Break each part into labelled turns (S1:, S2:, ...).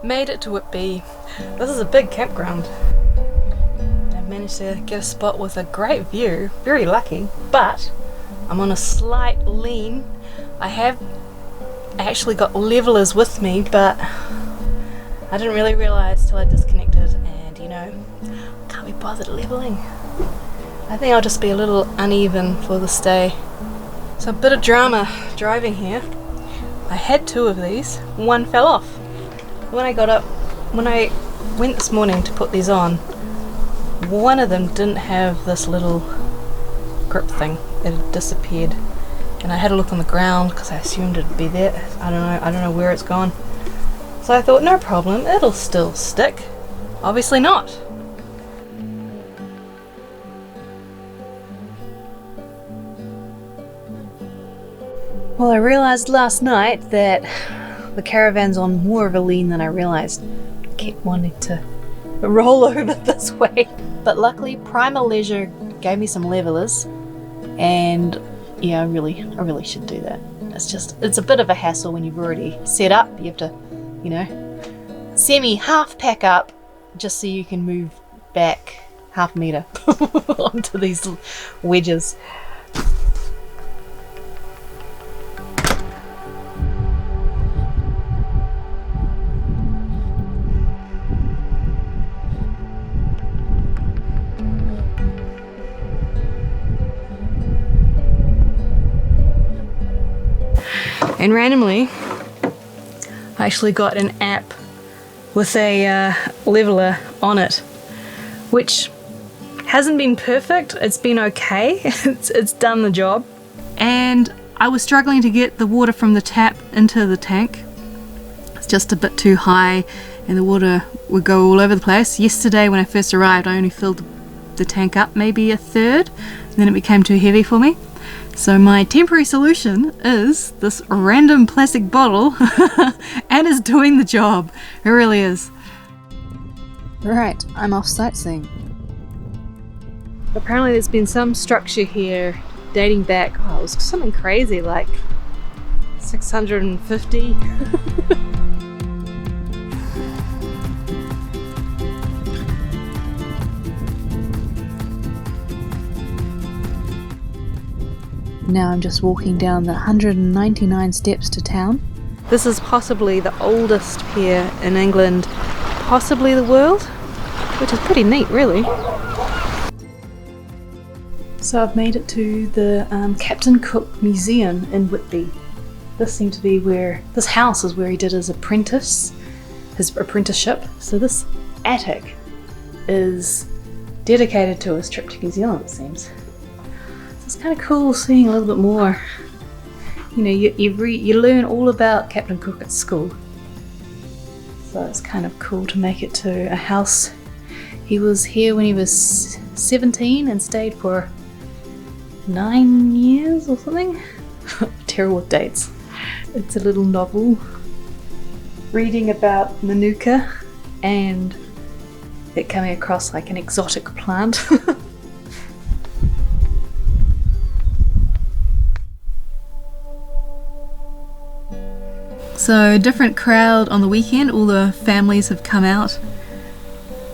S1: Made it to Whitby. This is a big campground. I've managed to get a spot with a great view, very lucky, but I'm on a slight lean. I have actually got levelers with me, but I didn't really realise till I disconnected, and you know, can't be bothered levelling. I think I'll just be a little uneven for the stay. So a bit of drama driving here. I had two of these, one fell off. When I went this morning to put these on, one of them didn't have this little grip thing. It had disappeared, and I had a look on the ground because I assumed it'd be there. I don't know where it's gone. So I thought, no problem, it'll still stick. Obviously not. Well, I realised last night that the caravan's on more of a lean than I realised. I kept wanting to roll over this way. But luckily, Primal Leisure gave me some levelers, and yeah, I really should do that. It's a bit of a hassle when you've already set up. You have to, you know, half pack up just so you can move back half a metre onto these wedges. And randomly, I actually got an app with a leveler on it, which hasn't been perfect. It's been okay. It's done the job. And I was struggling to get the water from the tap into the tank. It's just a bit too high, and the water would go all over the place. Yesterday, when I first arrived, I only filled the tank up maybe a third, and then it became too heavy for me. So my temporary solution is this random plastic bottle, and it's doing the job. It really is. Right, I'm off sightseeing. Apparently there's been some structure here dating back, it was something crazy like 650. Now I'm just walking down the 199 steps to town. This is possibly the oldest pier in England, possibly the world, which is pretty neat really. So I've made it to the Captain Cook Museum in Whitby. This seemed to be this house is where he did his apprenticeship. So this attic is dedicated to his trip to New Zealand, it seems. It's kind of cool seeing a little bit more. You know, you learn all about Captain Cook at school, so it's kind of cool to make it to a house. He was here when he was 17 and stayed for 9 years or something. Terrible with dates. It's a little novel reading about Manuka and it coming across like an exotic plant. So, different crowd on the weekend, all the families have come out.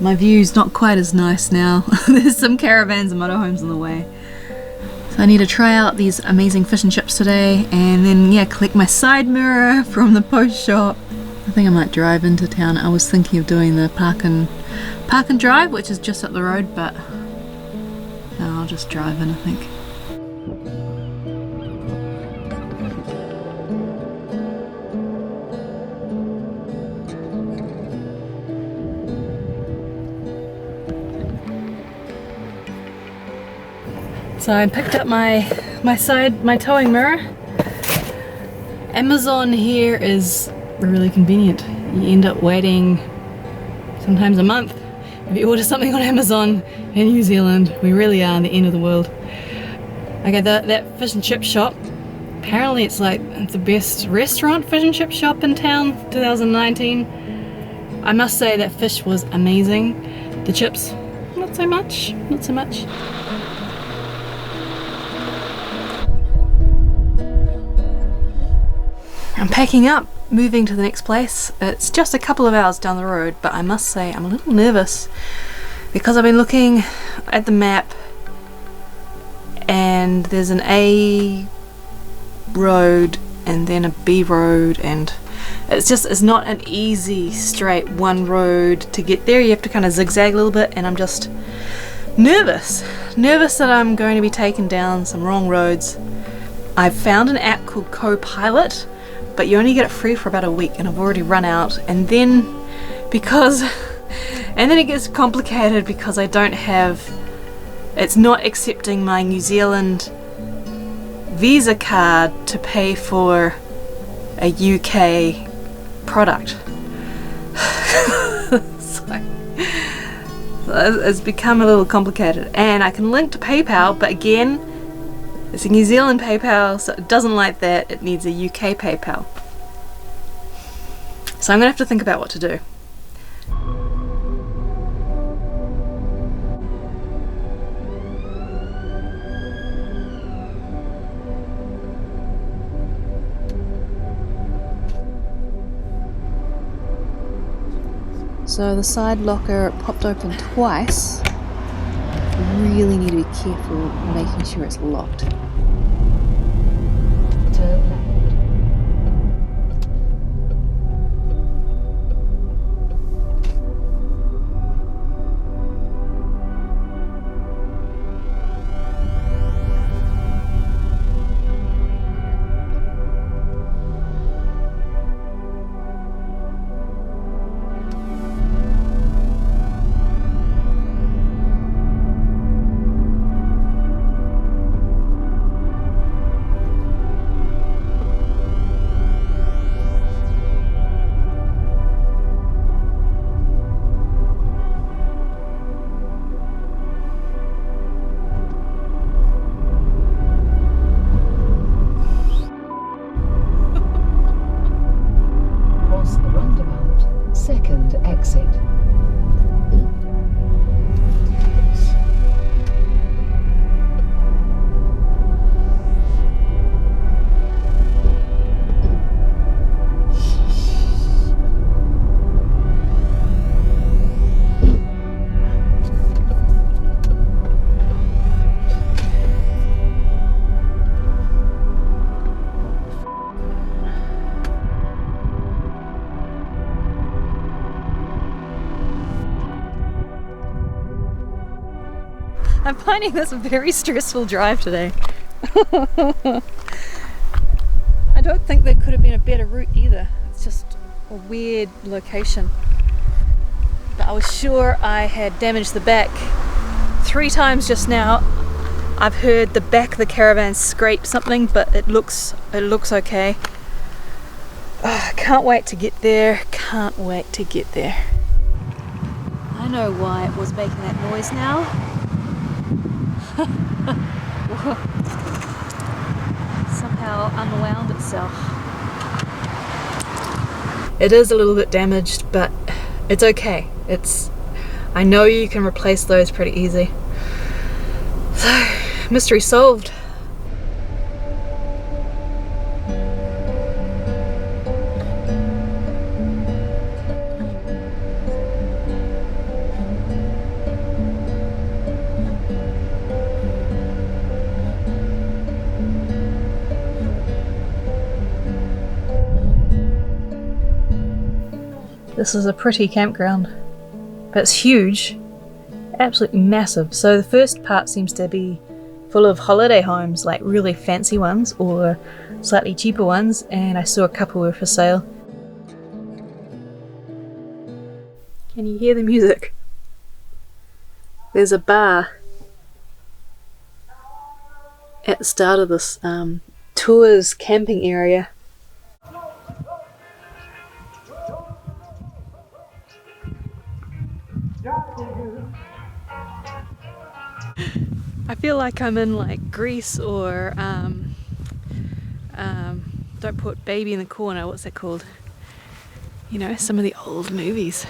S1: My view's not quite as nice now. There's some caravans and motorhomes on the way. So I need to try out these amazing fish and chips today, and then collect my side mirror from the post shop. I think I might drive into town. I was thinking of doing the park and drive, which is just up the road, but no, I'll just drive in, I think. So I picked up my towing mirror. Amazon here is really convenient. You end up waiting sometimes a month if you order something on Amazon in New Zealand. We really are the end of the world. Okay, that fish and chip shop, apparently it's like the best restaurant fish and chip shop in town, 2019. I must say that fish was amazing. The chips, not so much. I'm packing up, moving to the next place. It's just a couple of hours down the road, but I must say I'm a little nervous because I've been looking at the map and there's an A road and then a B road, and it's not an easy straight one road to get there. You have to kind of zigzag a little bit, and I'm just nervous that I'm going to be taken down some wrong roads. I've found an app called Co-Pilot, but you only get it free for about a week, and I've already run out. And then it gets complicated because it's not accepting my New Zealand Visa card to pay for a UK product. So it's become a little complicated, and I can link to PayPal, but again, it's a New Zealand PayPal, so it doesn't like that. It needs a UK PayPal. So I'm gonna have to think about what to do. So the side locker popped open twice. I really need to be careful making sure it's locked. Turn left.
S2: Second exit.
S1: I'm finding this a very stressful drive today. I don't think there could have been a better route either. It's just a weird location. But I was sure I had damaged the back 3 times just now. I've heard the back of the caravan scrape something, but it looks okay. Can't wait to get there. Can't wait to get there. I know why it was making that noise now. Somehow unwound itself. It is a little bit damaged, but it's okay. I know you can replace those pretty easy. So, mystery solved. This is a pretty campground, but it's huge, absolutely massive. So the first part seems to be full of holiday homes, like really fancy ones or slightly cheaper ones, and I saw a couple were for sale. Can you hear the music? There's a bar at the start of this tours camping area. I feel like I'm in like Greece or Don't Put Baby in the Corner, what's that called? You know, some of the old movies.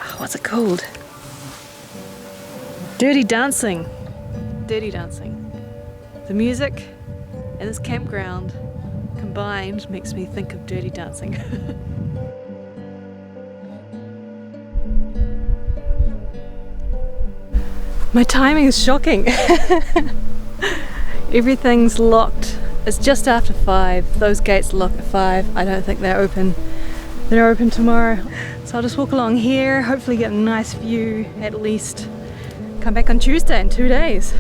S1: Oh, what's it called? Dirty Dancing. Dirty Dancing. The music and this campground combined makes me think of Dirty Dancing. My timing is shocking. Everything's locked. It's just after 5. Those gates lock at 5. I don't think they're open. They're open tomorrow. So I'll just walk along here, hopefully get a nice view at least. Come back on Tuesday in 2 days.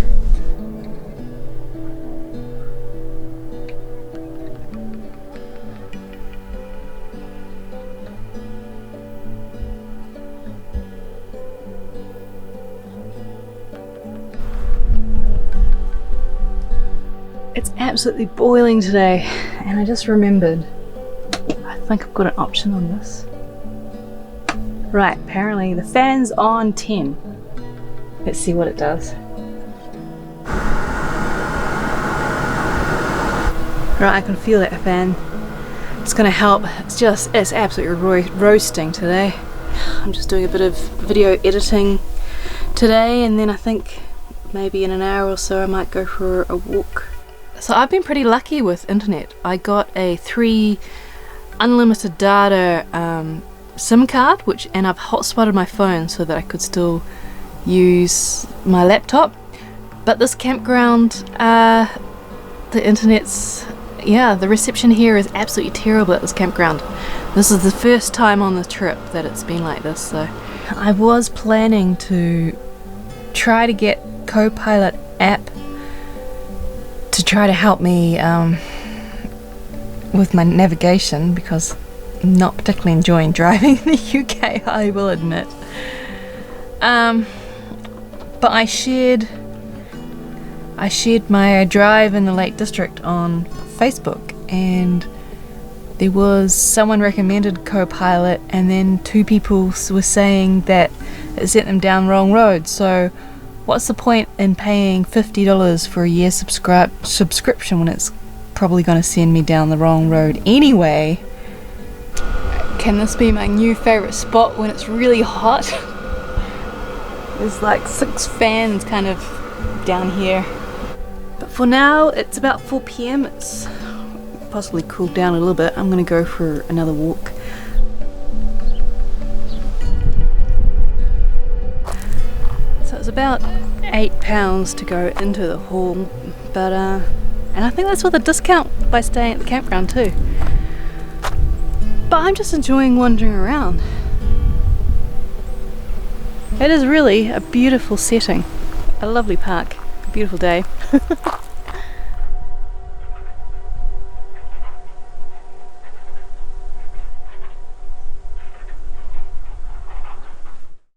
S1: It's absolutely boiling today, and I just remembered, I think I've got an option on this. Right, apparently the fan's on 10. Let's see what it does. Right, I can feel that fan. It's gonna help. It's absolutely roasting today. I'm just doing a bit of video editing today, and then I think maybe in an hour or so I might go for a walk. So I've been pretty lucky with internet. I got a 3 unlimited data SIM card, and I've hotspotted my phone so that I could still use my laptop. But this campground, the internet's, the reception here is absolutely terrible at this campground. This is the first time on the trip that it's been like this. So I was planning to try to get Copilot app to try to help me with my navigation, because I'm not particularly enjoying driving in the UK, I will admit. But I shared my drive in the Lake District on Facebook, and there was someone recommended Copilot, and then 2 people were saying that it sent them down wrong road. So what's the point in paying $50 for a year subscription when it's probably going to send me down the wrong road anyway? Can this be my new favourite spot when it's really hot? There's like 6 fans kind of down here. But for now, it's about 4 PM. It's possibly cooled down a little bit. I'm going to go for another walk. It's about £8 to go into the hall, but and I think that's with a discount by staying at the campground too. But I'm just enjoying wandering around. It is really a beautiful setting, a lovely park, a beautiful day.